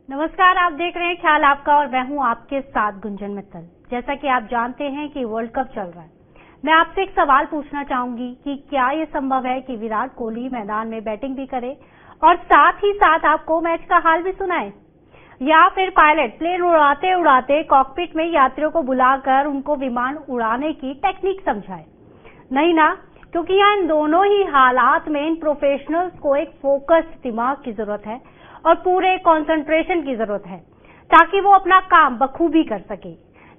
नमस्कार, आप देख रहे हैं ख्याल आपका और मैं हूं आपके साथ गुंजन मित्तल। जैसा कि आप जानते हैं कि वर्ल्ड कप चल रहा है, मैं आपसे एक सवाल पूछना चाहूंगी कि क्या ये संभव है कि विराट कोहली मैदान में बैटिंग भी करे और साथ ही साथ आपको मैच का हाल भी सुनाए, या फिर पायलट प्लेन उड़ाते उड़ाते कॉकपिट में यात्रियों को बुलाकर उनको विमान उड़ाने की टेक्निक समझाए? नहीं ना, क्योंकि यहाँ इन दोनों ही हालात में इन प्रोफेशनल्स को एक फोकस्ड दिमाग की जरूरत है और पूरे कंसंट्रेशन की जरूरत है ताकि वो अपना काम बखूबी कर सके।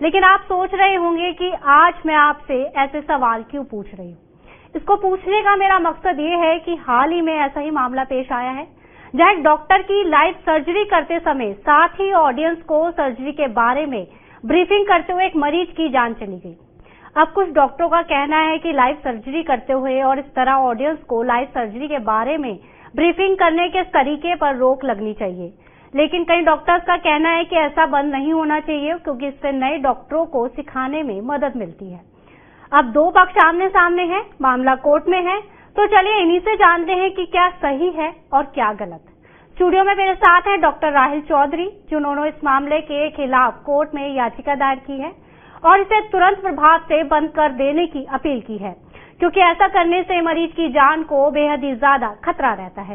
लेकिन आप सोच रहे होंगे कि आज मैं आपसे ऐसे सवाल क्यों पूछ रही हूँ। इसको पूछने का मेरा मकसद ये है कि हाल ही में ऐसा ही मामला पेश आया है जहां एक डॉक्टर की लाइव सर्जरी करते समय साथ ही ऑडियंस को सर्जरी के बारे में ब्रीफिंग करते हुए एक मरीज की जान चली गई। अब कुछ डॉक्टरों का कहना है कि लाइव सर्जरी करते हुए और इस तरह ऑडियंस को लाइव सर्जरी के बारे में ब्रीफिंग करने के तरीके पर रोक लगनी चाहिए, लेकिन कई डॉक्टर्स का कहना है कि ऐसा बंद नहीं होना चाहिए क्योंकि इससे नए डॉक्टरों को सिखाने में मदद मिलती है। अब दो पक्ष आमने सामने हैं, मामला कोर्ट में है, तो चलिए इन्हीं से जानते हैं कि क्या सही है और क्या गलत। स्टूडियो में मेरे साथ हैं डॉक्टर राहिल चौधरी, जिन्होंने इस मामले के खिलाफ कोर्ट में याचिका दायर की है और इसे तुरंत प्रभाव से बंद कर देने की अपील की है, क्योंकि ऐसा करने से मरीज की जान को बेहद ही ज्यादा खतरा रहता है।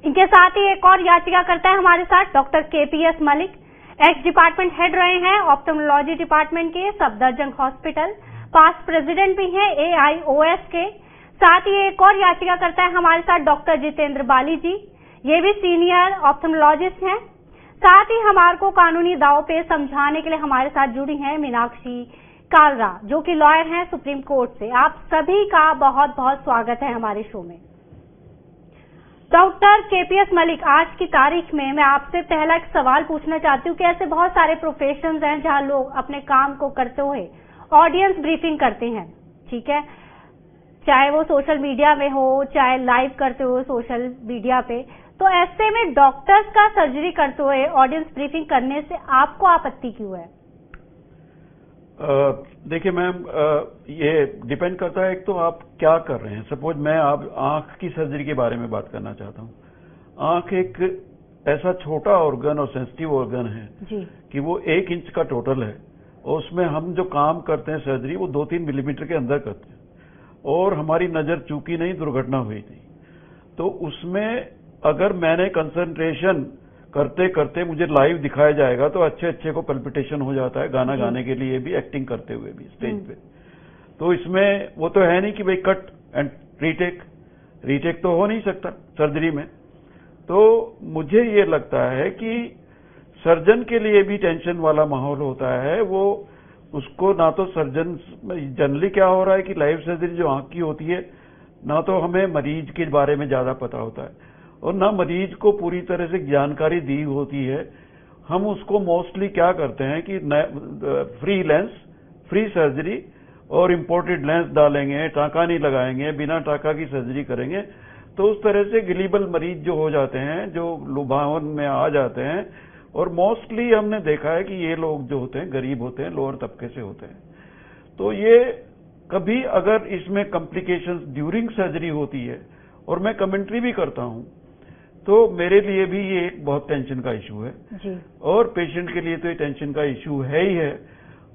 इनके साथ ही एक और याचिकाकर्ता है हमारे साथ, doctor KPS Malik, x department head रहे हैं ऑप्थेल्मोलॉजी डिपार्टमेंट के सफदरजंग हॉस्पिटल, पास्ट प्रेसिडेंट भी हैं AIOS के। साथ ही एक और याचिकाकर्ता है हमारे साथ डॉक्टर जितेंद्र बाली जी, ये भी सीनियर ऑप्थेल्मोलॉजिस्ट हैं। साथ ही हमारे को कानूनी दाव पे समझाने के लिए हमारे साथ जुड़ी हैं मीनाक्षी कालरा, जो कि लॉयर हैं सुप्रीम कोर्ट से। आप सभी का बहुत बहुत स्वागत है हमारे शो में। डॉक्टर KPS मलिक, आज की तारीख में मैं आपसे पहला एक सवाल पूछना चाहती हूँ कि ऐसे बहुत सारे प्रोफेशंस हैं जहाँ लोग अपने काम को करते हुए ऑडियंस ब्रीफिंग करते हैं, ठीक है, चाहे वो सोशल मीडिया में हो, चाहे लाइव करते हो सोशल मीडिया पे, तो ऐसे में डॉक्टर्स का सर्जरी करते हुए ऑडियंस ब्रीफिंग करने से आपको आपत्ति क्यों है? देखिए मैम, ये डिपेंड करता है एक तो आप क्या कर रहे हैं। सपोज मैं आप आंख की सर्जरी के बारे में बात करना चाहता हूँ। आंख एक ऐसा छोटा ऑर्गन और सेंसिटिव ऑर्गन है जी, कि वो 1 इंच का टोटल है और उसमें हम जो काम करते हैं सर्जरी वो 2-3 मिलीमीटर के अंदर करते हैं और हमारी नजर चूकी नहीं, दुर्घटना हुई थी, तो उसमें अगर मैंने कंसंट्रेशन करते करते मुझे लाइव दिखाया जाएगा तो अच्छे को पल्पिटेशन हो जाता है, गाना गाने के लिए भी, एक्टिंग करते हुए भी स्टेज पे। तो इसमें वो तो है नहीं कि भाई कट एंड रीटेक तो हो नहीं सकता सर्जरी में। तो मुझे ये लगता है कि सर्जन के लिए भी टेंशन वाला माहौल होता है। वो उसको ना तो सर्जन जनरली क्या हो रहा है कि लाइव सर्जरी जो आंख की होती है, ना तो हमें मरीज के बारे में ज्यादा पता होता है और ना मरीज को पूरी तरह से जानकारी दी होती है। हम उसको मोस्टली क्या करते हैं कि फ्री लेंस, फ्री सर्जरी और इंपोर्टेड लेंस डालेंगे, टाका नहीं लगाएंगे, बिना टाका की सर्जरी करेंगे, तो उस तरह से गिलीबल मरीज जो हो जाते हैं, जो लुभावन में आ जाते हैं। और मोस्टली हमने देखा है कि ये लोग जो होते हैं गरीब होते हैं, लोअर तबके से होते हैं। तो ये कभी अगर इसमें कॉम्प्लिकेशंस ड्यूरिंग सर्जरी होती है और मैं कमेंट्री भी करता हूं, तो मेरे लिए भी ये एक बहुत टेंशन का इशू है जी। और पेशेंट के लिए तो ये टेंशन का इशू है ही है।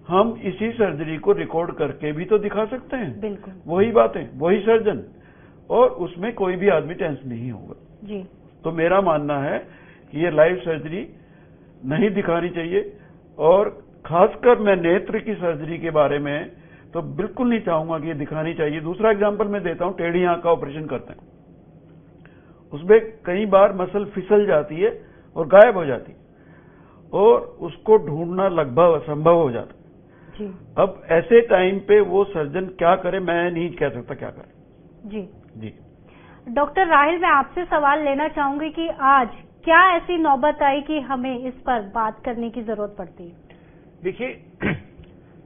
हम इसी सर्जरी को रिकॉर्ड करके भी तो दिखा सकते हैं, बिल्कुल वही बातें, वही सर्जन, और उसमें कोई भी आदमी टेंस नहीं होगा जी। तो मेरा मानना है कि ये लाइव सर्जरी नहीं दिखानी चाहिए। और खासकर मैं नेत्र की सर्जरी के बारे में तो बिल्कुल नहीं चाहूंगा कि ये दिखानी चाहिए। दूसरा एग्जांपल मैं देता हूं, टेढ़ी आंख का ऑपरेशन करते हैं, उसमें कई बार मसल फिसल जाती है और गायब हो जाती है और उसको ढूंढना लगभग असंभव हो जाता है जी। अब ऐसे टाइम पे वो सर्जन क्या करे, मैं नहीं कह सकता क्या करे। जी जी डॉक्टर राहिल, मैं आपसे सवाल लेना चाहूंगी कि आज क्या ऐसी नौबत आई कि हमें इस पर बात करने की जरूरत पड़ती है? देखिए,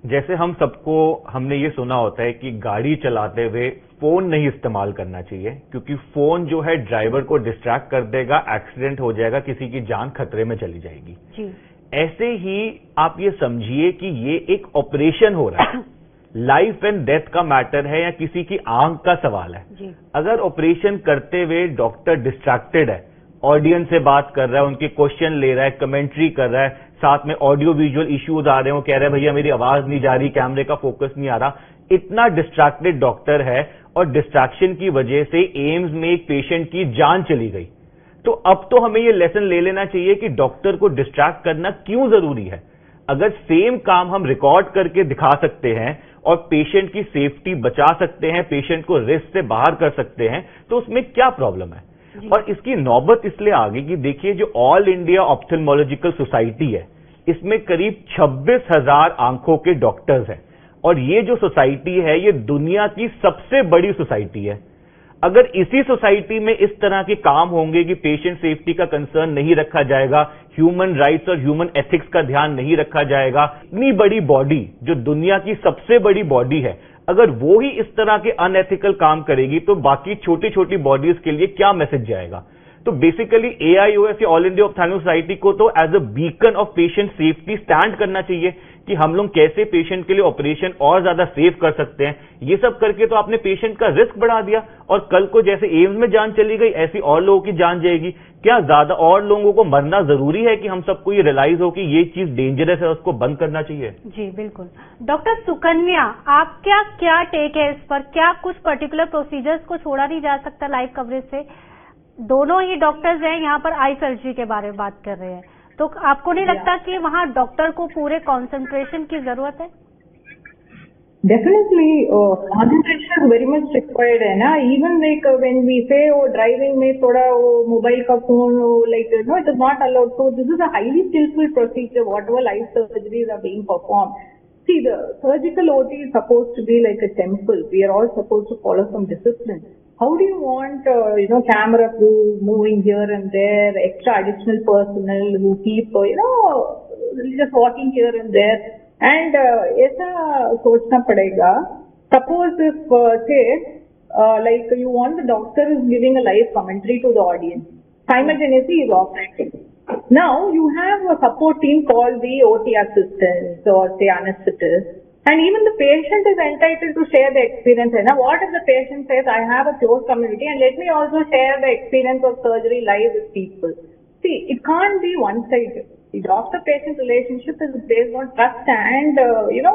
जैसे हम सबको हमने ये सुना होता है कि गाड़ी चलाते हुए फोन नहीं इस्तेमाल करना चाहिए, क्योंकि फोन जो है ड्राइवर को डिस्ट्रैक्ट कर देगा, एक्सीडेंट हो जाएगा, किसी की जान खतरे में चली जाएगी जी। ऐसे ही आप ये समझिए कि ये एक ऑपरेशन हो रहा है, लाइफ एंड डेथ का मैटर है या किसी की आंख का सवाल है। जी। अगर ऑपरेशन करते हुए डॉक्टर डिस्ट्रैक्टेड है ऑडियंस से बात कर रहा है, उनके क्वेश्चन ले रहा है, कमेंट्री कर रहा है, साथ में ऑडियो विजुअल इश्यूज आ रहे हैं, वो कह रहे हैं भैया मेरी आवाज नहीं जा रही, कैमरे का फोकस नहीं आ रहा। इतना डिस्ट्रैक्टेड डॉक्टर है और डिस्ट्रैक्शन की वजह से एम्स में एक पेशेंट की जान चली गई। तो अब तो हमें ये लेसन ले लेना चाहिए कि डॉक्टर को डिस्ट्रैक्ट करना क्यों जरूरी है। अगर सेम काम हम रिकॉर्ड करके दिखा सकते हैं और पेशेंट की सेफ्टी बचा सकते हैं, पेशेंट को रिस्क से बाहर कर सकते हैं, तो उसमें क्या प्रॉब्लम है। और इसकी नौबत इसलिए आ गई कि देखिए जो ऑल इंडिया ऑप्थेल्मोलॉजिकल सोसाइटी है, इसमें करीब 26,000 आंखों के डॉक्टर्स हैं और ये जो सोसाइटी है ये दुनिया की सबसे बड़ी सोसाइटी है। अगर इसी सोसाइटी में इस तरह के काम होंगे कि पेशेंट सेफ्टी का कंसर्न नहीं रखा जाएगा, ह्यूमन राइट्स और ह्यूमन एथिक्स का ध्यान नहीं रखा जाएगा, इतनी बड़ी बॉडी जो दुनिया की सबसे बड़ी बॉडी है, अगर वो ही इस तरह के अनएथिकल काम करेगी तो बाकी छोटी छोटी बॉडीज के लिए क्या मैसेज जाएगा। तो बेसिकली AIOS या ऑल इंडिया ऑप्थेल्मो सोसाइटी को तो as a beacon of patient safety stand करना चाहिए कि हम लोग कैसे पेशेंट के लिए ऑपरेशन और ज्यादा सेफ कर सकते हैं। ये सब करके तो आपने पेशेंट का रिस्क बढ़ा दिया और कल को जैसे एम्स में जान चली गई ऐसी और लोगों की जान जाएगी। क्या ज्यादा और लोगों को मरना जरूरी है कि हम सबको ये रियलाइज हो कि ये चीज डेंजरस है, उसको बंद करना चाहिए। जी बिल्कुल। डॉक्टर सुकन्या, आपका क्या टेक है इस पर? क्या कुछ पर्टिकुलर प्रोसीजर्स को छोड़ा नहीं जा सकता लाइव कवरेज से? दोनों ही डॉक्टर्स हैं यहाँ पर आई सर्जरी के बारे में बात कर रहे हैं, तो आपको नहीं लगता कि वहाँ डॉक्टर को पूरे कंसंट्रेशन की जरूरत है? Definitely, concentration is very much required है ना. Even like when we say driving में थोड़ा मोबाइल का phone like no, it is not allowed. So this is a highly skillful procedure. Whatever live surgeries are being performed. See, the surgical OT is supposed to be like a temple. We are all supposed to follow some discipline. How do you want camera crew moving here and there, extra additional personnel who keep just walking here and there? And ऐसा सोचना पड़ेगा. Suppose if say like you want the doctor is giving a live commentary to the audience, simultaneously is operating. Now you have a support team called the OT assistants or say anesthetists, and even the patient is entitled to share the experience. Now what if the patient says, I have a close community and let me also share the experience of surgery live with people? See, it can't be one-sided. The doctor-patient relationship is based on trust and,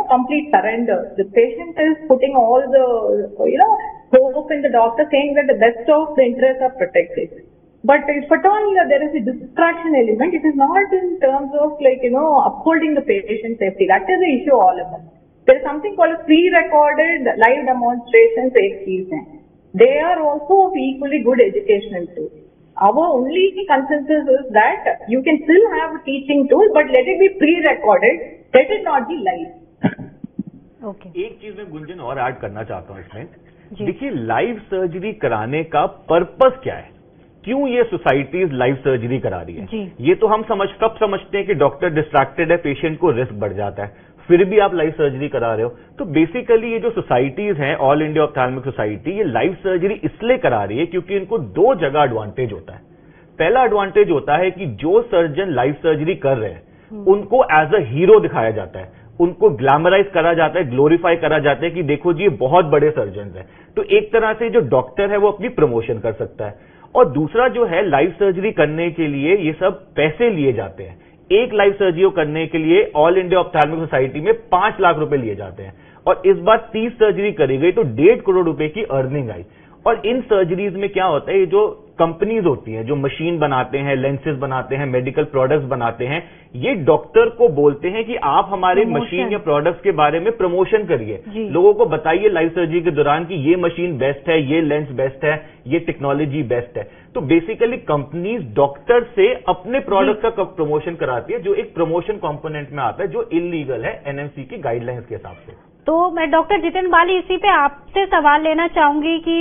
complete surrender. The patient is putting all the, hope in the doctor, saying that the best of the interests are protected. But if at all there is a distraction element, it is not in terms of upholding the patient safety. That is the issue all about. There is something called a pre-recorded live demonstrations exercise. They are also equally good educational tools. Our only consensus is that you can still have a teaching tool, but let it be pre-recorded. Let it not be live. Okay. एक चीज मैं गुंजन और add करना चाहता हूं इसमें। देखिए, live surgery कराने का पर्पस क्या है, क्यों ये सोसाइटीज लाइव सर्जरी करा रही है? ये तो हम सब समझते हैं कि डॉक्टर डिस्ट्रैक्टेड है, पेशेंट को रिस्क बढ़ जाता है, फिर भी आप लाइव सर्जरी करा रहे हो। तो बेसिकली ये जो सोसाइटीज हैं, ऑल इंडिया ऑप्थेल्मिक सोसाइटी, ये लाइव सर्जरी इसलिए करा रही है क्योंकि इनको दो जगह एडवांटेज होता है। पहला एडवांटेज होता है कि जो सर्जन लाइव सर्जरी कर रहे हैं उनको एज अ हीरो दिखाया जाता है, उनको ग्लैमराइज करा जाता है, ग्लोरीफाई करा जाता है कि देखो जी ये बहुत बड़े सर्जन हैं। तो एक तरह से जो डॉक्टर है वो अपनी प्रमोशन कर सकता है। और दूसरा जो है, लाइव सर्जरी करने के लिए ये सब पैसे लिए जाते हैं। एक लाइव सर्जरी करने के लिए ऑल इंडिया ऑप्थेल्मिक सोसाइटी में 5 लाख रुपए लिए जाते हैं और इस बार 30 सर्जरी करी गई तो 1.5 करोड़ रुपए की अर्निंग आई। और इन सर्जरीज में क्या होता है, ये जो कंपनीज होती हैं जो मशीन बनाते हैं, लेंसेज बनाते हैं, मेडिकल प्रोडक्ट्स बनाते हैं, ये डॉक्टर को बोलते हैं कि आप हमारे मशीन या प्रोडक्ट्स के बारे में प्रमोशन करिए, लोगों को बताइए लाइव सर्जरी के दौरान कि ये मशीन बेस्ट है, ये लेंस बेस्ट है, ये टेक्नोलॉजी बेस्ट है। तो बेसिकली कंपनीज डॉक्टर से अपने प्रोडक्ट का प्रमोशन कराती है, जो एक प्रमोशन कंपोनेंट में आता है, जो इलीगल है एनएमसी की गाइडलाइंस के हिसाब से। तो मैं डॉक्टर जितेन बाली इसी पे आपसे सवाल लेना चाहूंगी कि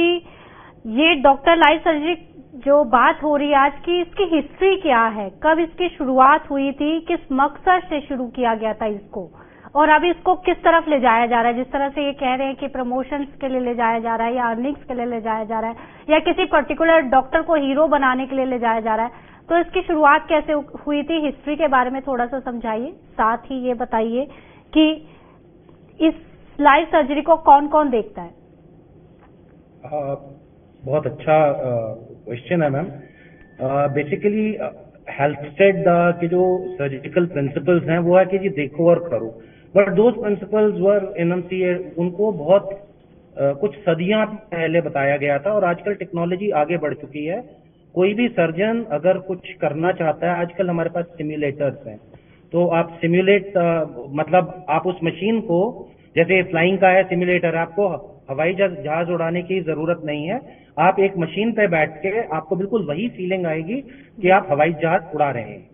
ये डॉक्टर लाइव सर्जरी जो बात हो रही है आज की, इसकी हिस्ट्री क्या है, कब इसकी शुरुआत हुई थी, किस मकसद से शुरू किया गया था इसको, और अब इसको किस तरफ ले जाया जा रहा है? जिस तरह से ये कह रहे हैं कि प्रमोशंस के लिए ले जाया जा रहा है या अर्निंग्स के लिए ले जाया जा रहा है या किसी पर्टिकुलर डॉक्टर को हीरो बनाने के लिए ले जाया जा रहा है, तो इसकी शुरुआत कैसे हुई थी, हिस्ट्री के बारे में थोड़ा सा समझाइए। साथ ही ये बताइए कि इस लाइव सर्जरी को कौन कौन देखता है? बहुत अच्छा क्वेश्चन है मैम। बेसिकली हेल्थस्टेड के जो सर्जिकल प्रिंसिपल्स हैं वो है कि जी देखो और करो, बट दोज प्रिंसिपल्स वर एनमसीएड, उनको बहुत कुछ सदियां पहले बताया गया था और आजकल टेक्नोलॉजी आगे बढ़ चुकी है। कोई भी सर्जन अगर कुछ करना चाहता है, आजकल हमारे पास सिम्युलेटर्स हैं, तो आप सिम्युलेट मतलब आप उस मशीन को, जैसे फ्लाइंग का है सिम्युलेटर, आपको हवाई जहाज उड़ाने की जरूरत नहीं है, आप एक मशीन पे बैठ के आपको बिल्कुल वही फीलिंग आएगी कि आप हवाई जहाज उड़ा रहे हैं।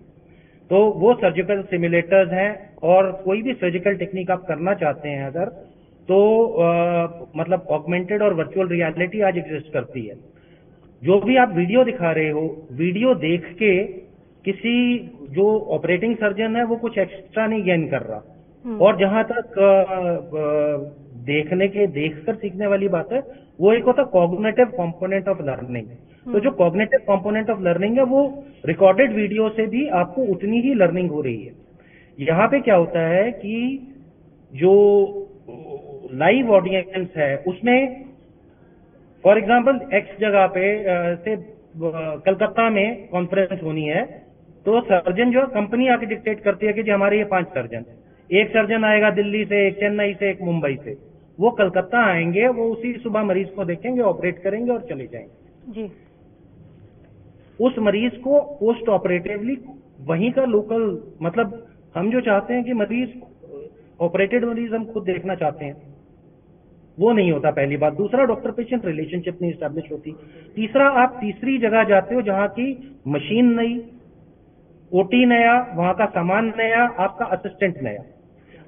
तो वो सर्जिकल सिम्युलेटर्स हैं, और कोई भी सर्जिकल टेक्निक आप करना चाहते हैं अगर, तो मतलब ऑगमेंटेड और वर्चुअल रियलिटी आज एग्जिस्ट करती है। जो भी आप वीडियो दिखा रहे हो, वीडियो देख के किसी जो ऑपरेटिंग सर्जन है वो कुछ एक्स्ट्रा नहीं गेन कर रहा। और जहां तक देखकर सीखने वाली बात है, वो एक होता कॉग्निटिव कंपोनेंट ऑफ लर्निंग। तो जो कॉग्निटिव कंपोनेंट ऑफ लर्निंग है वो रिकॉर्डेड वीडियो से भी आपको उतनी ही लर्निंग हो रही है। यहाँ पे क्या होता है कि जो लाइव ऑडियंस है उसमें, फॉर एग्जाम्पल एक्स जगह पे से कलकत्ता में कॉन्फ्रेंस होनी है, तो सर्जन जो कंपनी आके डिक्टेट करती है कि जी हमारे ये 5 सर्जन, एक सर्जन आएगा दिल्ली से, एक चेन्नई से, एक मुंबई से, वो कलकत्ता आएंगे, वो उसी सुबह मरीज को देखेंगे, ऑपरेट करेंगे और चले जाएंगे जी। उस मरीज को पोस्ट ऑपरेटिवली वहीं का लोकल, मतलब हम जो चाहते हैं कि मरीज ऑपरेटेड मरीज हम खुद देखना चाहते हैं, वो नहीं होता, पहली बात। दूसरा, डॉक्टर पेशेंट रिलेशनशिप नहीं स्टैब्लिश होती। तीसरा, आप तीसरी जगह जाते हो जहां की मशीन नई, ओटी नया, वहां का सामान नया, आपका असिस्टेंट नया,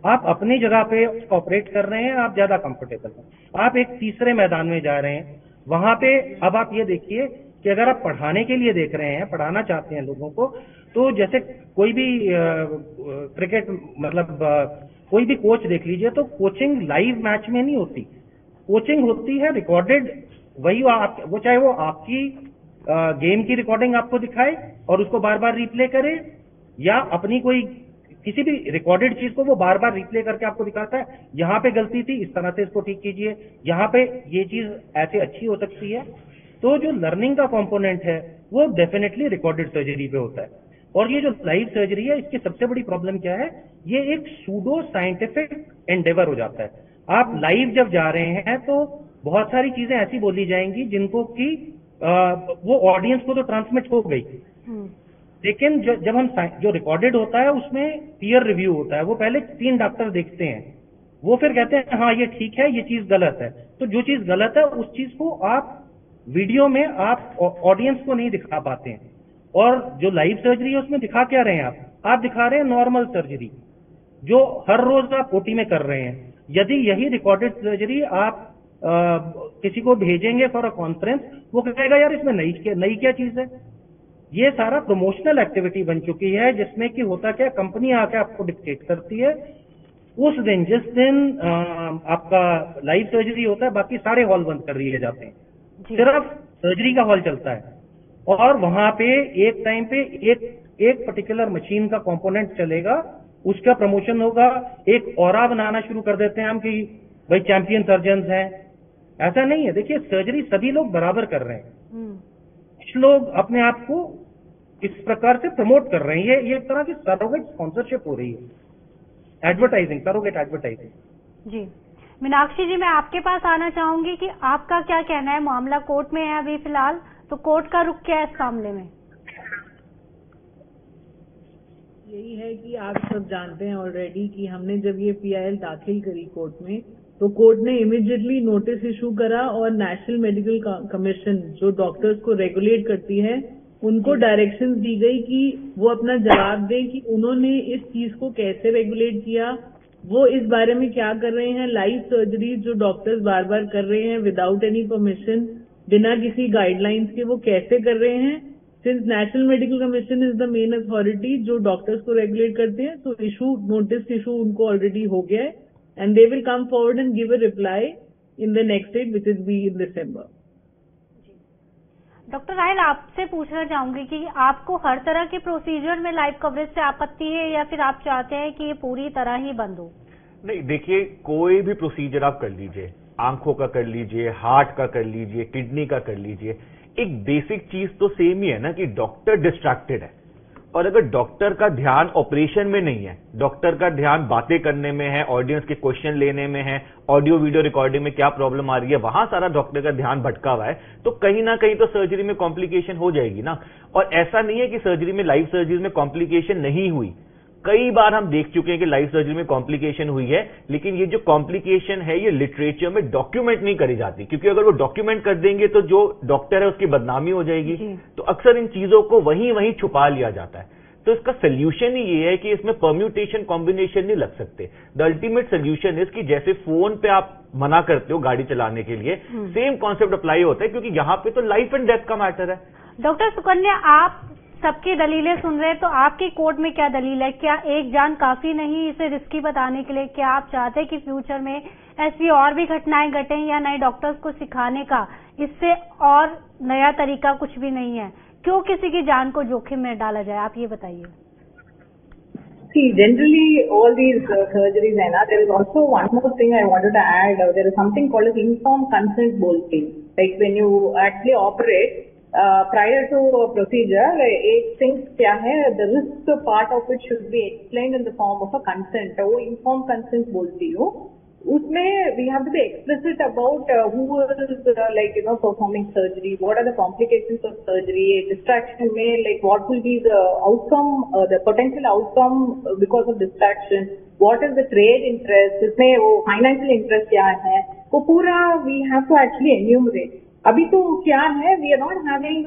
आप अपनी जगह पे ऑपरेट कर रहे हैं, आप ज्यादा कंफर्टेबल हैं। आप एक तीसरे मैदान में जा रहे हैं, वहां पे अब आप ये देखिए कि अगर आप पढ़ाने के लिए देख रहे हैं, पढ़ाना चाहते हैं लोगों को, तो जैसे कोई भी क्रिकेट, मतलब कोई भी कोच देख लीजिए, तो कोचिंग लाइव मैच में नहीं होती, कोचिंग होती है रिकॉर्डेड। वही वो चाहे वो आपकी गेम की रिकॉर्डिंग आपको दिखाए और उसको बार बार रिप्ले करे, या अपनी कोई किसी भी रिकॉर्डेड चीज को वो बार बार रिप्ले करके आपको दिखाता है, यहाँ पे गलती थी, इस तरह से इसको ठीक कीजिए, यहाँ पे ये चीज ऐसे अच्छी हो सकती है। तो जो लर्निंग का कंपोनेंट है वो डेफिनेटली रिकॉर्डेड सर्जरी पे होता है। और ये जो लाइव सर्जरी है, इसकी सबसे बड़ी प्रॉब्लम क्या है, ये एक सूडो साइंटिफिक एंडेवर हो जाता है। आप लाइव जब जा रहे हैं तो बहुत सारी चीजें ऐसी बोली जाएंगी जिनको कि वो ऑडियंस को तो ट्रांसमिट हो गई, लेकिन जब हम जो रिकॉर्डेड होता है उसमें पीयर रिव्यू होता है, वो पहले 3 डॉक्टर देखते हैं, वो फिर कहते हैं हाँ ये ठीक है, ये चीज गलत है। तो जो चीज गलत है उस चीज को आप वीडियो में आप ऑडियंस को नहीं दिखा पाते हैं। और जो लाइव सर्जरी है उसमें दिखा क्या रहे हैं आप दिखा रहे हैं नॉर्मल सर्जरी जो हर रोज आप ओटी में कर रहे हैं। यदि यही रिकॉर्डेड सर्जरी आप किसी को भेजेंगे फॉर अ कॉन्फ्रेंस, वो कहेगा यार इसमें नई क्या चीज है। ये सारा प्रमोशनल एक्टिविटी बन चुकी है, जिसमें कि होता क्या, कंपनी आके आपको डिक्टेट करती है। उस दिन जिस दिन आपका लाइव सर्जरी होता है, बाकी सारे हॉल बंद कर दिए जाते हैं, सिर्फ सर्जरी का हॉल चलता है। और वहां पे एक टाइम पे एक पर्टिकुलर मशीन का कंपोनेंट चलेगा, उसका प्रमोशन होगा, एक ऑरा बनाना शुरू कर देते हैं हम कि भाई चैंपियन सर्जन्स हैं। ऐसा नहीं है, देखिए सर्जरी सभी लोग बराबर कर रहे हैं, कुछ लोग अपने आप को इस प्रकार से प्रमोट कर रहे हैं। ये एक तरह की सरोगेट स्पॉन्सरशिप हो रही है, एडवर्टाइजिंग, सरोगेट एडवर्टाइजिंग। जी मीनाक्षी जी, मैं आपके पास आना चाहूंगी कि आपका क्या कहना है, मामला कोर्ट में है अभी फिलहाल, तो कोर्ट का रुख क्या है इस मामले में? यही है कि आप सब जानते हैं ऑलरेडी कि हमने जब ये पीआईएल दाखिल करी कोर्ट में, तो कोर्ट ने इमीडिएटली नोटिस इशू करा और नेशनल मेडिकल कमीशन जो डॉक्टर्स को रेगुलेट करती है, उनको डायरेक्शंस दी गई कि वो अपना जवाब दें कि उन्होंने इस चीज को कैसे रेगुलेट किया, वो इस बारे में क्या कर रहे हैं। लाइव सर्जरी जो डॉक्टर्स बार बार कर रहे हैं विदाउट एनी परमिशन, बिना किसी गाइडलाइंस के, वो कैसे कर रहे हैं। Since national medical commission is the main authority जो डॉक्टर्स को रेगुलेट करते हैं, तो नोटिस इशू उनको ऑलरेडी हो गया है, and they will come forward and give a reply in the next date, which is be in December. Doctor Rahil, आपसे पूछना चाहूंगी कि आपको हर तरह के प्रोसीजर में लाइव कवरेज से आपत्ति है या फिर आप चाहते हैं कि ये पूरी तरह ही बंद हो? नहीं, देखिए कोई भी प्रोसीजर आप कर लीजिए, आंखों का कर लीजिए, हार्ट का कर लीजिए, किडनी का कर लीजिए, एक बेसिक चीज तो सेम ही है ना कि डॉक्टर डिस्ट्रैक्टेड है, और अगर डॉक्टर का ध्यान ऑपरेशन में नहीं है, डॉक्टर का ध्यान बातें करने में है, ऑडियंस के क्वेश्चन लेने में है, ऑडियो वीडियो रिकॉर्डिंग में क्या प्रॉब्लम आ रही है, वहां सारा डॉक्टर का ध्यान भटका हुआ है, तो कहीं ना कहीं तो सर्जरी में कॉम्प्लिकेशन हो जाएगी ना। और ऐसा नहीं है कि सर्जरी में, लाइव सर्जरी में कॉम्प्लिकेशन नहीं हुई। कई बार हम देख चुके हैं कि लाइव सर्जरी में कॉम्प्लिकेशन हुई है, लेकिन ये जो कॉम्प्लिकेशन है ये लिटरेचर में डॉक्यूमेंट नहीं करी जाती, क्योंकि अगर वो डॉक्यूमेंट कर देंगे तो जो डॉक्टर है उसकी बदनामी हो जाएगी। तो अक्सर इन चीजों को वहीं छुपा लिया जाता है। तो इसका सोल्यूशन ही ये है कि इसमें परम्यूटेशन कॉम्बिनेशन नहीं लग सकते। द अल्टीमेट सोल्यूशन इज कि जैसे फोन पे आप मना करते हो गाड़ी चलाने के लिए, सेम कॉन्सेप्ट अप्लाई होता है, क्योंकि यहां पे तो लाइफ एंड डेथ का मैटर है। डॉक्टर सुकन्या, आप सबकी दलीलें सुन रहे हैं, तो आपकी कोर्ट में क्या दलील है? क्या एक जान काफी नहीं इसे रिस्की बताने के लिए? क्या आप चाहते हैं कि फ्यूचर में ऐसी और भी घटनाएं घटें, या नए डॉक्टर्स को सिखाने का इससे और नया तरीका कुछ भी नहीं है? क्यों किसी की जान को जोखिम में डाला जाए, आप ये बताइए। See, generally all these surgeries, and there is also one more thing I wanted to add. There is something called as informed consent bolting. Like when you actually operate, prior to a procedure, एक things क्या है, the risk part of it should be explained in the form of a consent. वो informed consent बोलती हूँ। उसमें we have to be explicit about who is performing surgery, what are the complications of surgery, distraction में like what will be the outcome, the potential outcome because of distraction, what is the trade interest, इसमें वो financial interest क्या है, वो पूरा we have to actually enumerate. अभी तो क्या है, we are not having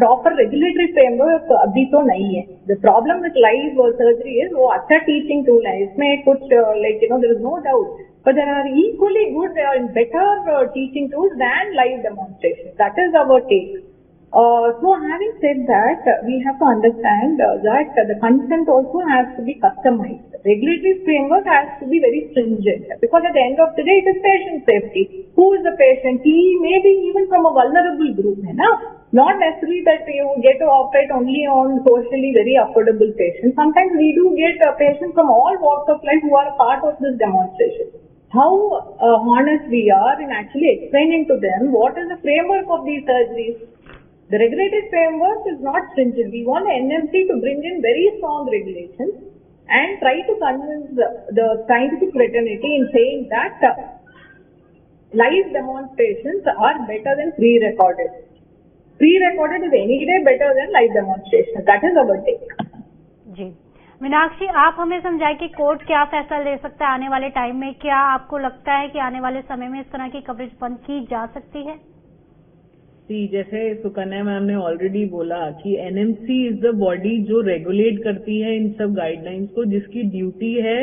proper regulatory framework, अभी तो नहीं है. The problem with live surgery is वो अच्छा teaching tool है, इसमें कुछ there is no doubt, but there are equally good and better teaching tools than live demonstration. That is our take. So having said that, we have to understand that the consent also has to be customized. Regulatory framework has to be very stringent, because at the end of the day it is patient safety. Who is the patient? He may be even from a vulnerable group, है ना? Not necessarily that you get to operate only on socially very affordable patients. Sometimes we do get patients from all walks of life who are a part of this demonstration. How honest we are in actually explaining to them what is the framework of these surgeries. The regulated framework is not stringent. We want the NMC to bring in very strong regulations and try to convince the scientific fraternity in saying that live demonstrations are better than pre-recorded. Pre-recorded is any day better than live demonstration. That is our take. जी मीनाक्षी, आप हमें समझाएं कि court क्या फैसला ले सकता है आने वाले टाइम में। क्या आपको लगता है कि आने वाले समय में इस तरह की कवरेज बंद की जा सकती है? जी, जैसे सुकन्या मैम ने ऑलरेडी बोला कि एनएमसी इज द बॉडी जो रेगुलेट करती है इन सब गाइडलाइंस को, जिसकी ड्यूटी है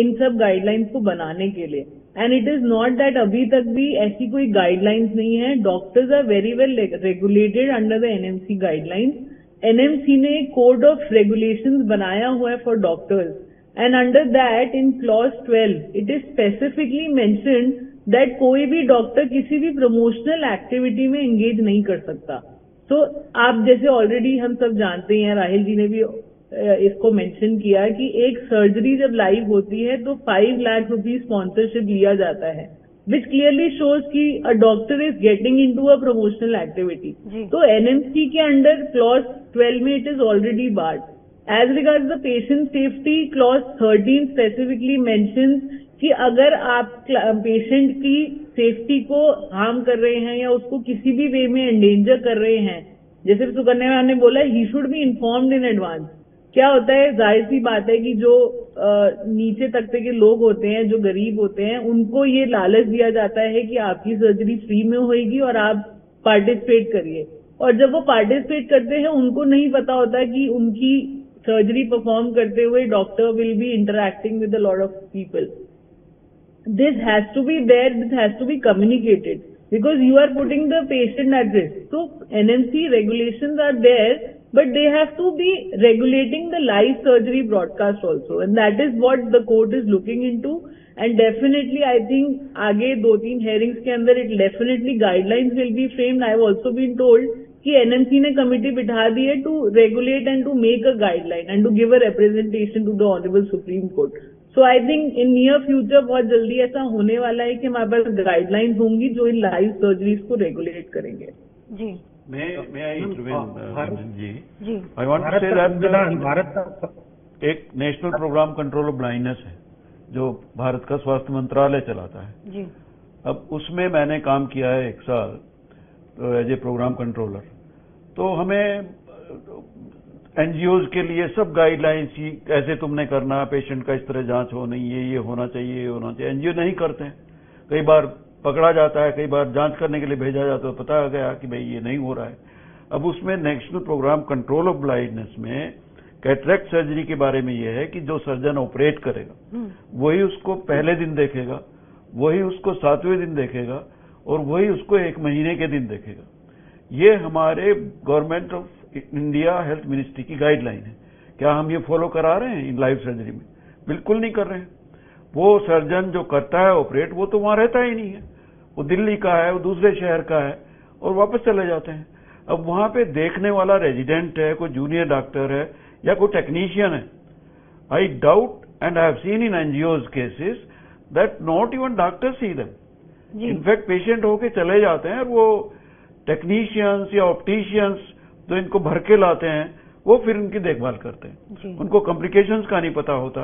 इन सब गाइडलाइंस को बनाने के लिए। And it is not that अभी तक भी ऐसी कोई गाइडलाइंस नहीं है। Doctors are very well regulated under the NMC guidelines. NMC ने कोड ऑफ रेगुलेशंस बनाया हुआ है for doctors, and under that in clause 12 it is specifically mentioned that कोई भी डॉक्टर किसी भी प्रमोशनल एक्टिविटी में एंगेज नहीं कर सकता। तो आप जैसे ऑलरेडी हम सब जानते हैं, राहिल जी ने भी इसको मेंशन किया कि एक सर्जरी जब लाइव होती है तो 5 लाख रुपीज स्पॉन्सरशिप लिया जाता है, विच क्लियरली शोज कि a doctor is getting into a promotional activity. तो एनएमसी के अंडर क्लॉज 12 में it is already barred. As regards the patient safety, clause 13 specifically mentions कि अगर आप पेशेंट की सेफ्टी को हार्म कर रहे हैं या उसको किसी भी वे में एंडेंजर कर रहे हैं, जैसे सुकन्या मैम ने बोला, he should be informed in advance. क्या होता है, जाहिर सी बात है कि जो नीचे तबके के लोग होते हैं, जो गरीब होते हैं, उनको ये लालच दिया जाता है कि आपकी सर्जरी फ्री में होगी और आप पार्टिसिपेट करिए। और जब वो पार्टिसिपेट करते हैं उनको नहीं पता होता कि उनकी सर्जरी परफॉर्म करते हुए doctor will be interacting with a lot of people. This has to be there, this has to be communicated, because you are putting the patient at risk. So NMC regulations are there, but they have to be regulating the live surgery broadcast also, and that is what the court is looking into. And definitely I think आगे 2-3 hearings के अंदर it definitely guidelines will be framed. I have also been told कि NMC ने committee बिठा दी है to regulate and to make a guideline and to give a representation to the Honorable Supreme Court. So I think in near future बहुत जल्दी ऐसा होने वाला है कि हमारे पास गाइडलाइंस होंगी जो इन लाइव सर्जरीज को रेगुलेट करेंगे। जी मैं आई जी I want to say that Bharat का एक national program control of blindness है जो भारत का स्वास्थ्य मंत्रालय चलाता है। जी अब उसमें मैंने काम किया है 1 साल तो एज ए प्रोग्राम कंट्रोलर। तो हमें एनजीओज के लिए सब गाइडलाइंस कैसे तुमने करना, पेशेंट का इस तरह जांच हो नहीं, ये होना चाहिए, ये होना चाहिए। एनजीओ नहीं करते हैं, कई बार पकड़ा जाता है, कई बार जांच करने के लिए भेजा जाता है, पता गया कि भाई ये नहीं हो रहा है। अब उसमें national program control of blindness में कैटरेक्ट सर्जरी के बारे में यह है कि जो सर्जन ऑपरेट करेगा वही उसको पहले दिन देखेगा, वही उसको 7वें दिन देखेगा और वही उसको 1 महीने के दिन देखेगा। ये हमारे government of India health ministry की गाइडलाइन है। क्या हम ये फॉलो करा रहे हैं इन लाइव सर्जरी में? बिल्कुल नहीं कर रहे हैं। वो सर्जन जो करता है ऑपरेट वो तो वहां रहता ही नहीं है, वो दिल्ली का है, वो दूसरे शहर का है और वापस चले जाते हैं। अब वहां पे देखने वाला रेजिडेंट है, कोई जूनियर डॉक्टर है या कोई टेक्नीशियन है। I doubt and I have seen in NGOs cases that not even doctor see them. In fact patient होके चले जाते हैं और वो टेक्नीशियंस या ऑप्टिशियंस जो इनको भर के लाते हैं वो फिर उनकी देखभाल करते हैं। उनको कॉम्प्लिकेशंस का नहीं पता होता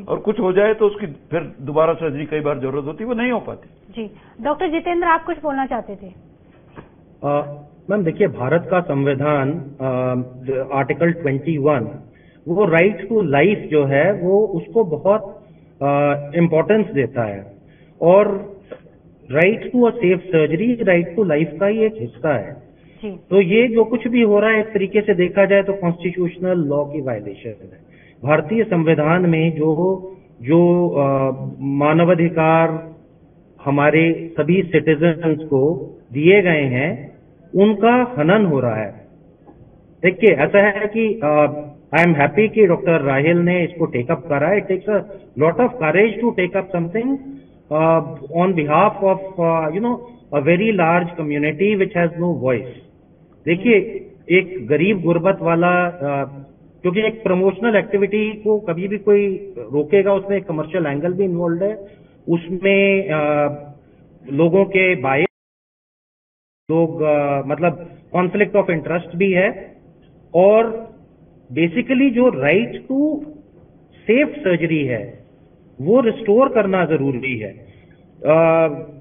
और कुछ हो जाए तो उसकी फिर दोबारा सर्जरी कई बार जरूरत होती है, वो नहीं हो पाती। जी डॉक्टर जितेंद्र आप कुछ बोलना चाहते थे? मैम देखिए, भारत का संविधान आर्टिकल 21 वो राइट टू लाइफ जो है वो उसको बहुत इम्पोर्टेंस देता है और right to a safe surgery right to life का ही एक हिस्सा है। तो ये जो कुछ भी हो रहा है एक तरीके से देखा जाए तो कॉन्स्टिट्यूशनल लॉ की वायलेशन है। भारतीय संविधान में जो मानवाधिकार हमारे सभी सिटीजन्स को दिए गए हैं उनका हनन हो रहा है। देखिए ऐसा है कि आई एम हैप्पी कि डॉक्टर राहिल ने इसको टेकअप करा है। It takes a lot of courage to take up something on behalf of a very large community which has no voice. देखिए एक गरीब गुर्बत वाला क्योंकि एक प्रमोशनल एक्टिविटी को कभी भी कोई रोकेगा, उसमें एक कमर्शियल एंगल भी इन्वॉल्व है, उसमें लोगों के बायस मतलब कॉन्फ्लिक्ट ऑफ इंटरेस्ट भी है और बेसिकली जो राइट टू सेफ सर्जरी है वो रिस्टोर करना जरूरी है।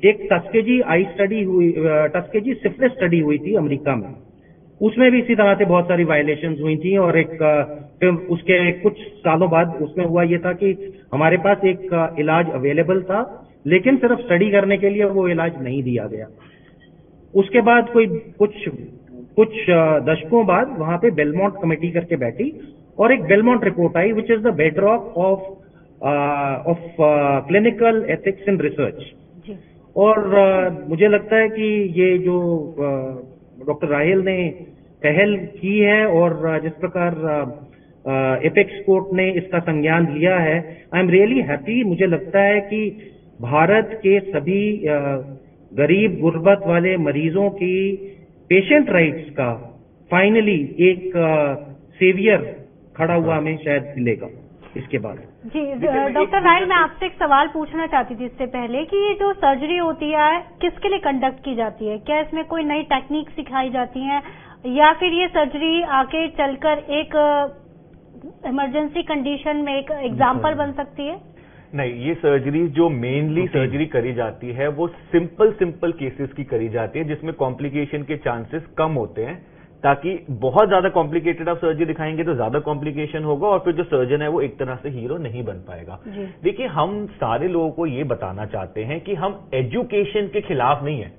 एक टस्केजी सिफिलिस स्टडी हुई थी अमेरिका में, उसमें भी इसी तरह से बहुत सारी वायलेशंस हुई थी और फिर उसके कुछ सालों बाद उसमें हुआ ये था कि हमारे पास एक इलाज अवेलेबल था लेकिन सिर्फ स्टडी करने के लिए वो इलाज नहीं दिया गया। उसके बाद कुछ दशकों बाद वहां पे बेलमोंट कमेटी करके बैठी और एक Belmont report I which is the bedrock of clinical ethics in research. और मुझे लगता है कि ये जो डॉक्टर राहिल ने पहल की है और जिस प्रकार एपेक्स कोर्ट ने इसका संज्ञान लिया है, आई एम रियली हैप्पी। मुझे लगता है कि भारत के सभी गरीब गुर्बत वाले मरीजों की पेशेंट राइट्स का फाइनली एक सेवियर खड़ा हुआ हमें शायद मिलेगा इसके बाद। जी डॉक्टर राहिल, मैं आपसे एक सवाल पूछना चाहती थी इससे पहले कि ये जो सर्जरी होती है किसके लिए कंडक्ट की जाती है? क्या इसमें कोई नई टेक्निक सिखाई जाती है या फिर ये सर्जरी आगे चलकर एक इमरजेंसी कंडीशन में एक एग्जाम्पल बन सकती है? नहीं, ये सर्जरी जो मेनली सर्जरी करी जाती है वो सिंपल केसेस की करी जाती है जिसमें कॉम्प्लिकेशन के चांसेस कम होते हैं, ताकि बहुत ज्यादा कॉम्प्लिकेटेड आप सर्जरी दिखाएंगे तो ज्यादा कॉम्प्लिकेशन होगा और फिर जो सर्जन है वो एक तरह से हीरो नहीं बन पाएगा। देखिए, हम सारे लोगों को ये बताना चाहते हैं कि हम एजुकेशन के खिलाफ नहीं है।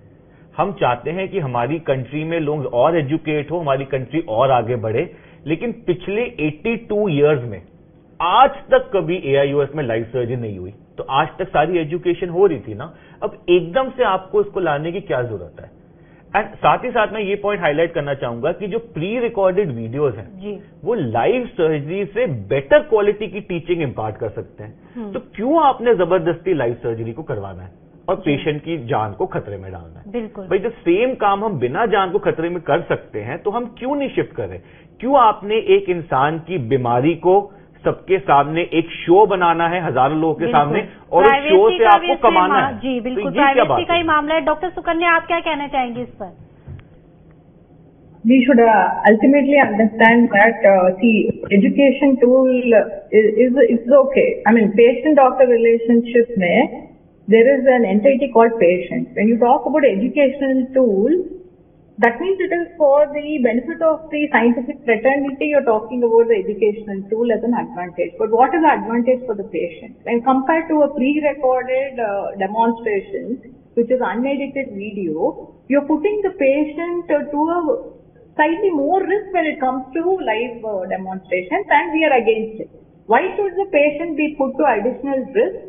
हम चाहते हैं कि हमारी कंट्री में लोग और एजुकेट हो, हमारी कंट्री और आगे बढ़े, लेकिन पिछले 82 इयर्स में आज तक कभी एआईयूएस में लाइव सर्जरी नहीं हुई। तो आज तक सारी एजुकेशन हो रही थी ना, अब एकदम से आपको इसको लाने की क्या जरूरत है? एंड साथ ही साथ मैं ये पॉइंट हाईलाइट करना चाहूंगा कि जो प्री रिकॉर्डेड वीडियोस हैं वो लाइव सर्जरी से बेटर क्वालिटी की टीचिंग इंपार्ट कर सकते हैं। तो क्यों आपने जबरदस्ती लाइव सर्जरी को करवाना है और पेशेंट की जान को खतरे में डालना है? बिल्कुल भाई, जब सेम काम हम बिना जान को खतरे में कर सकते हैं तो हम क्यों नहीं शिफ्ट कर रहे? क्यों आपने एक इंसान की बीमारी को सबके सामने एक शो बनाना है, हजारों लोगों के सामने, और उस शो से आपको कमाना है। जी बिल्कुल, तो ये क्या बात प्राइवेसी का ही है? मामला है। डॉक्टर सुकन्या, आप क्या कहना चाहेंगे इस पर? We should ultimately understand that education tool is okay. I mean, patient-doctor relationship mein there is an entity called patient. When you talk about educational tool, that means it is for the benefit of the scientific fraternity. You're talking about the educational tool as an advantage. But what is the advantage for the patient? When compared to a pre-recorded demonstration, which is unedited video, you're putting the patient to a slightly more risk when it comes to live demonstrations, and we are against it. Why should the patient be put to additional risk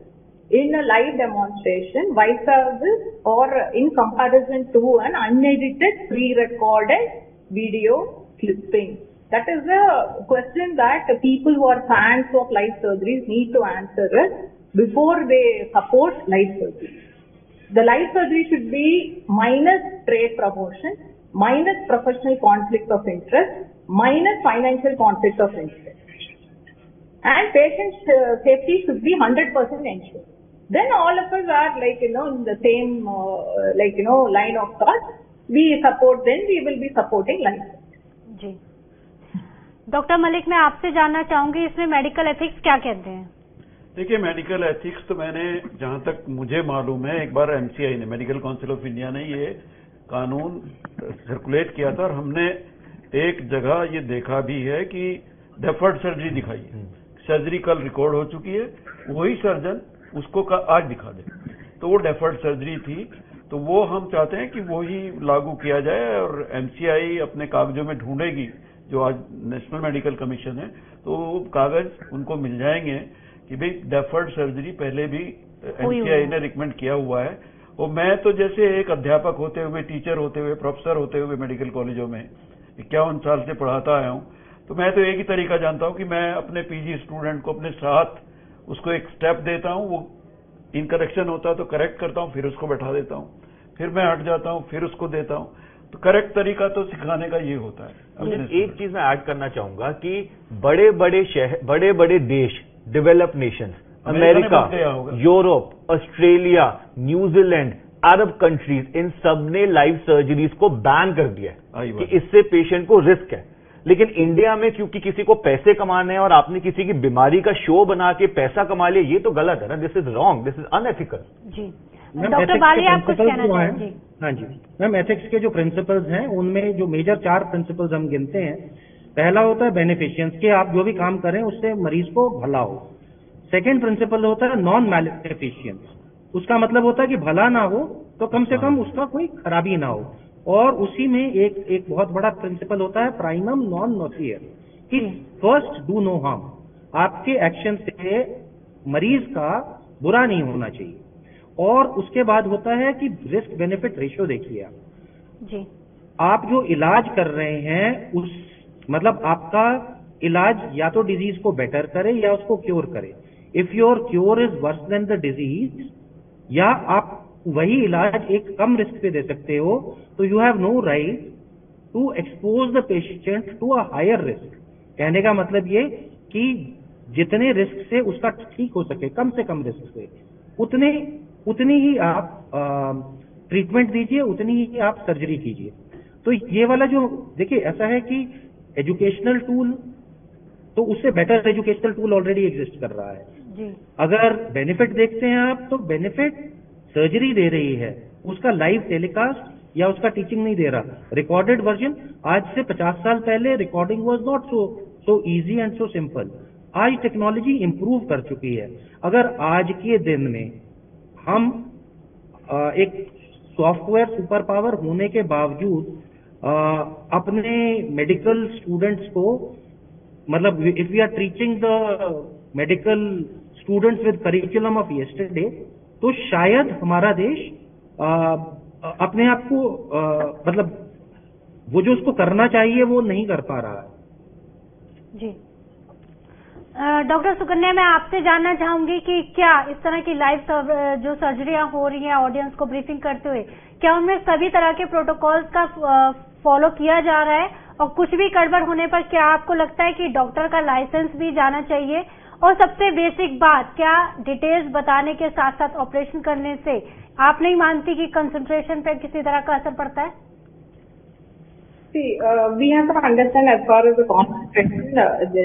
in a live demonstration, vice versa, or in comparison to an unedited pre-recorded video clipping? That is a question that the people who are fans of live surgeries need to answer it before they support live surgery. The live surgery should be minus trade promotion, minus professional conflict of interest, minus financial conflict of interest. And patient safety should be 100% ensured. Then all of us are in the same, line of thought. We support, then we will be supporting life. जी doctor Malik, मैं आपसे जानना चाहूंगी इसमें medical ethics क्या कहते हैं? देखिए, मेडिकल एथिक्स तो मैंने जहां तक मुझे मालूम है, एक बार एमसीआई ने, मेडिकल काउंसिल ऑफ इंडिया ने ये कानून सर्कुलेट किया था, और हमने एक जगह ये देखा भी है कि डेफर्ड सर्जरी दिखाई है। सर्जरी कल रिकॉर्ड हो चुकी है, वही सर्जन उसको आज दिखा दे, तो वो डेफर्ड सर्जरी थी। तो वो हम चाहते हैं कि वही लागू किया जाए, और एमसीआई अपने कागजों में ढूंढेगी, जो आज नेशनल मेडिकल कमीशन है, तो कागज उनको मिल जाएंगे कि भाई डेफर्ड सर्जरी पहले भी एमसीआई ने रिकमेंड किया हुआ है। और मैं तो जैसे एक अध्यापक होते हुए, टीचर होते हुए, प्रोफेसर होते हुए मेडिकल कॉलेजों में 51 साल से पढ़ाता आया हूं, तो मैं तो एक ही तरीका जानता हूं कि मैं अपने पीजी स्टूडेंट को अपने साथ उसको एक स्टेप देता हूं, वो इनकरेक्शन होता है तो करेक्ट करता हूं, फिर उसको बैठा देता हूं, फिर मैं हट जाता हूं, फिर उसको देता हूं। तो करेक्ट तरीका तो सिखाने का ये होता है। एक चीज मैं ऐड करना चाहूंगा कि बड़े बड़े शहर, बड़े बड़े देश, developed nations, America, Europe, Australia, New Zealand, Arab countries, इन सब ने लाइव सर्जरीज को बैन कर दिया है कि इससे पेशेंट को रिस्क है। लेकिन इंडिया में क्योंकि किसी को पैसे कमाने हैं और आपने किसी की बीमारी का शो बना के पैसा कमा लिया, ये तो गलत है ना। This is wrong, this is unethical. जी डॉक्टर बाली, आप कुछ कहना चाहेंगे? हाँ जी मैम, एथिक्स के जो प्रिंसिपल्स हैं उनमें जो मेजर 4 प्रिंसिपल्स हम गिनते हैं। पहला होता है बेनिफिशियंस, के आप जो भी काम करें उससे मरीज को भला हो। सेकेंड प्रिंसिपल होता है नॉन मैलेफिशियंस, उसका मतलब होता है कि भला ना हो तो कम से कम उसका कोई खराबी ना हो। और उसी में एक बहुत बड़ा प्रिंसिपल होता है प्राइमम नॉन नोसियर, कि फर्स्ट डू नो हार्म। आपके एक्शन से मरीज का बुरा नहीं होना चाहिए। और उसके बाद होता है कि रिस्क बेनिफिट रेशियो देखिए आप जो इलाज कर रहे हैं उस मतलब आपका इलाज या तो डिजीज को बेटर करे या उसको क्योर करे। If your cure is worse than the disease, या आप वही इलाज एक कम रिस्क पे दे सकते हो, तो you have no right to expose the patient to a higher risk. कहने का मतलब ये कि जितने रिस्क से उसका ठीक हो सके, कम से कम रिस्क से, उतनी ही आप ट्रीटमेंट दीजिए, उतनी ही आप सर्जरी कीजिए। तो ये वाला जो देखिए ऐसा है कि एजुकेशनल टूल, तो उससे better educational tool already exist कर रहा है जी। अगर बेनिफिट देखते हैं आप, तो बेनिफिट सर्जरी दे रही है, उसका लाइव टेलीकास्ट या उसका टीचिंग नहीं दे रहा। रिकॉर्डेड वर्जन, आज से 50 साल पहले recording was not so easy and so simple. आज टेक्नोलॉजी इंप्रूव कर चुकी है। अगर आज के दिन में हम एक सॉफ्टवेयर सुपर पावर होने के बावजूद अपने मेडिकल स्टूडेंट्स को, मतलब if we are teaching the medical students with curriculum of yesterday, तो शायद हमारा देश अपने आप को मतलब वो जो उसको करना चाहिए वो नहीं कर पा रहा है जी। डॉक्टर सुकन्या, मैं आपसे जानना चाहूंगी कि क्या इस तरह की लाइव जो सर्जरियां हो रही हैं ऑडियंस को ब्रीफिंग करते हुए, क्या उनमें सभी तरह के प्रोटोकॉल्स का फॉलो किया जा रहा है? और कुछ भी गड़बड़ होने पर क्या आपको लगता है कि डॉक्टर का लाइसेंस भी जाना चाहिए? और सबसे बेसिक बात, क्या डिटेल्स बताने के साथ साथ ऑपरेशन करने से आप नहीं मानती कि कंसंट्रेशन पे किसी तरह का असर पड़ता है? See, we have to understand as far as the concentration,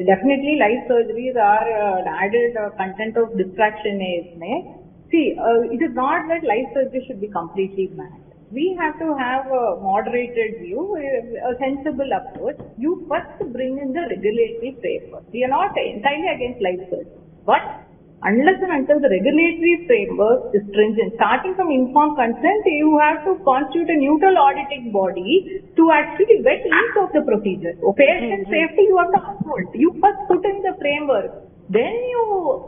definitely light surgeries are added content of distraction is. See, it is not that light surgery should be completely banned. We have to have a moderated view, a sensible approach. You first bring in the regulatory framework. We are not entirely against light surgery, but unless and until the regulatory framework is stringent, starting from informed consent, you have to constitute a neutral auditing body to actually vet each of the procedures. Patient safety you have to uphold. You first put in the framework. Then you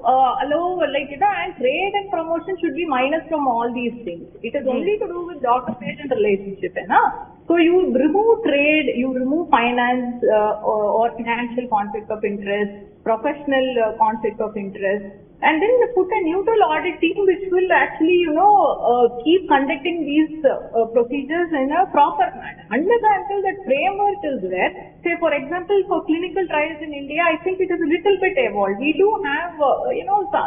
allow, and trade and promotion should be minus from all these things. It is only to do with doctor-patient relationship, So you remove trade, you remove finance or financial conflict of interest, professional conflict of interest, and then you put a neutral audit team which will actually, keep conducting these procedures in a proper manner. Unless until that framework is there, say for example for clinical trials in India, I think it is a little bit evolved. We do have,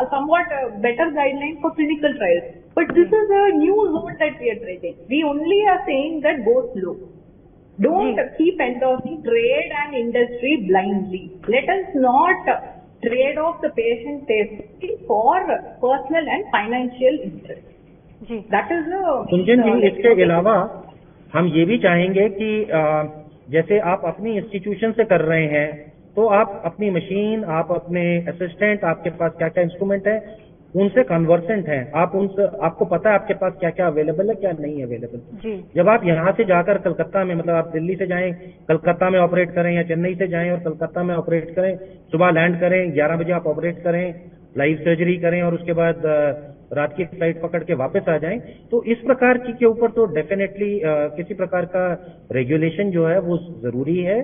somewhat better guidelines for clinical trials. But this is a new zone that we are treading. We only are saying that go slow. Don't keep endorsing trade and industry blindly. Let us not trade off the patient safety for personal and financial interest. That is Gunjan जी, इसके अलावा हम ये भी चाहेंगे कि जैसे आप अपनी इंस्टीट्यूशन से कर रहे हैं तो आप अपनी मशीन, आप अपने असिस्टेंट, आपके पास क्या क्या इंस्ट्रूमेंट है, उनसे कन्वर्सेंट हैं, आप उनसे, आपको पता है आपके पास क्या क्या अवेलेबल है, क्या नहीं अवेलेबल। जब आप यहाँ से जाकर कलकत्ता में, मतलब आप दिल्ली से जाएं, कलकत्ता में ऑपरेट करें, या चेन्नई से जाएं और कलकत्ता में ऑपरेट करें, सुबह लैंड करें, 11 बजे आप ऑपरेट करें, लाइव सर्जरी करें और उसके बाद रात की फ्लाइट पकड़ के वापस आ जाएं, तो इस प्रकार की के ऊपर तो डेफिनेटली किसी प्रकार का रेगुलेशन जो है वो जरूरी है।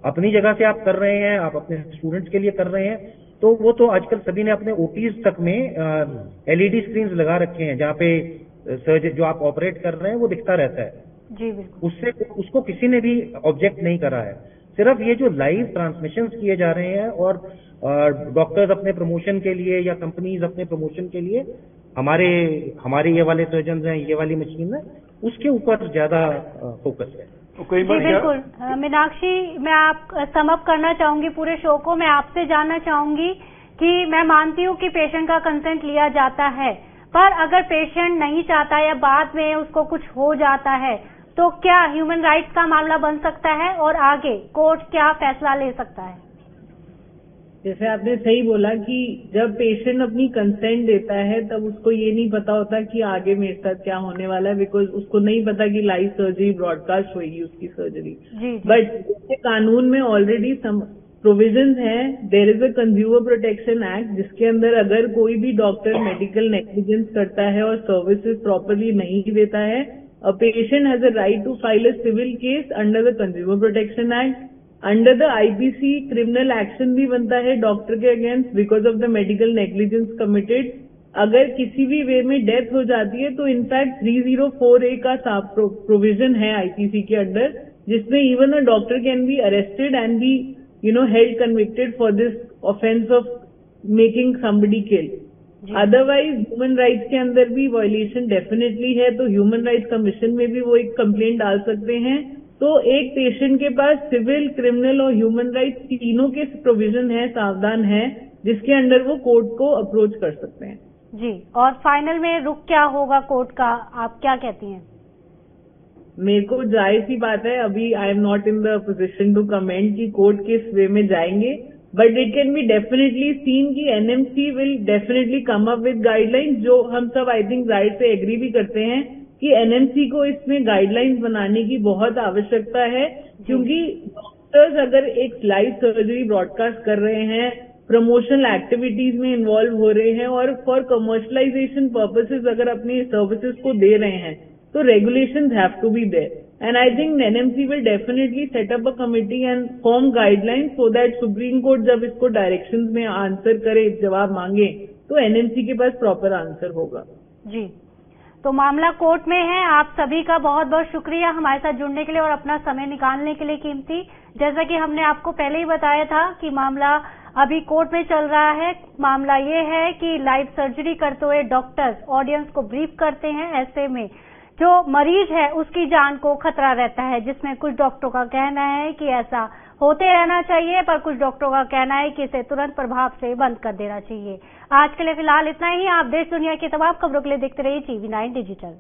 अपनी जगह से आप कर रहे हैं, आप अपने स्टूडेंट्स के लिए कर रहे हैं, तो वो तो आजकल सभी ने अपने ओटीज तक में एलईडी स्क्रीन्स लगा रखे हैं जहाँ पे सर्जरी जो आप ऑपरेट कर रहे हैं वो दिखता रहता है। जी बिल्कुल। उससे उसको किसी ने भी ऑब्जेक्ट नहीं करा है। सिर्फ ये जो लाइव ट्रांसमिशंस किए जा रहे हैं और डॉक्टर्स अपने प्रमोशन के लिए या कंपनीज अपने प्रमोशन के लिए हमारे ये वाले सर्जन हैं, ये वाली मशीन है, उसके ऊपर ज्यादा फोकस है। जी बिल्कुल। मीनाक्षी, मैं आप समअप करना चाहूंगी पूरे शो को। मैं आपसे जानना चाहूंगी कि मैं मानती हूँ कि पेशेंट का कंसेंट लिया जाता है, पर अगर पेशेंट नहीं चाहता या बाद में उसको कुछ हो जाता है तो क्या ह्यूमन राइट्स का मामला बन सकता है और आगे कोर्ट क्या फैसला ले सकता है? जैसे आपने सही बोला कि जब पेशेंट अपनी कंसेंट देता है तब उसको ये नहीं पता होता कि आगे मेरे साथ क्या होने वाला है, बिकॉज उसको नहीं पता कि लाइव सर्जरी ब्रॉडकास्ट होगी उसकी सर्जरी। बट कानून में ऑलरेडी प्रोविजंस हैं। There is a consumer protection act जिसके अंदर अगर कोई भी डॉक्टर मेडिकल नेग्लिजेंस करता है और सर्विसेज प्रॉपरली नहीं देता है, a patient has a right to file a civil case under the consumer protection act. Under the IPC criminal action भी बनता है डॉक्टर के against because of the medical negligence committed. अगर किसी भी वे में डेथ हो जाती है तो इनफैक्ट 304A का प्रोविजन है आईपीसी के अंडर, जिसमें even a doctor can be arrested and be held convicted for this offense of making somebody kill. Otherwise human rights के अंदर भी वायलेशन डेफिनेटली है, तो ह्यूमन राइट्स कमीशन में भी वो एक कंप्लेंट डाल सकते हैं। तो एक पेशेंट के पास सिविल, क्रिमिनल और ह्यूमन राइट्स तीनों के प्रोविजन है, सावधान है, जिसके अंडर वो कोर्ट को अप्रोच कर सकते हैं। जी, और फाइनल में रुख क्या होगा कोर्ट का, आप क्या कहती हैं? मेरे को जाहिर सी बात है, अभी I am not in the position to comment कि कोर्ट किस वे में जाएंगे, but it can be definitely seen कि NMC will definitely come up with guidelines, जो हम सब आई थिंक जाहिर से एग्री भी करते हैं कि एनएमसी को इसमें गाइडलाइंस बनाने की बहुत आवश्यकता है, क्योंकि डॉक्टर्स अगर एक लाइव सर्जरी ब्रॉडकास्ट कर रहे हैं, प्रमोशनल एक्टिविटीज में इन्वॉल्व हो रहे हैं और फॉर कमर्शलाइजेशन पर्पसेस अगर अपनी सर्विसेज को दे रहे हैं, तो regulations have to be there, and I think NMC will definitely set up a committee and form guidelines so that Supreme Court जब इसको directions में आंसर करे, जवाब मांगे, तो NMC के पास प्रॉपर आंसर होगा। जी, तो मामला कोर्ट में है। आप सभी का बहुत बहुत शुक्रिया हमारे साथ जुड़ने के लिए और अपना समय निकालने के लिए कीमती। जैसा कि हमने आपको पहले ही बताया था कि मामला अभी कोर्ट में चल रहा है। मामला ये है कि लाइव सर्जरी करते हुए डॉक्टर्स ऑडियंस को ब्रीफ करते हैं, ऐसे में जो मरीज है उसकी जान को खतरा रहता है, जिसमें कुछ डॉक्टरों का कहना है कि ऐसा होते रहना चाहिए, पर कुछ डॉक्टरों का कहना है कि इसे तुरंत प्रभाव से बंद कर देना चाहिए। आज के लिए फिलहाल इतना ही। आप देश दुनिया की तमाम खबरों के लिए देखते रहिए TV9 डिजिटल।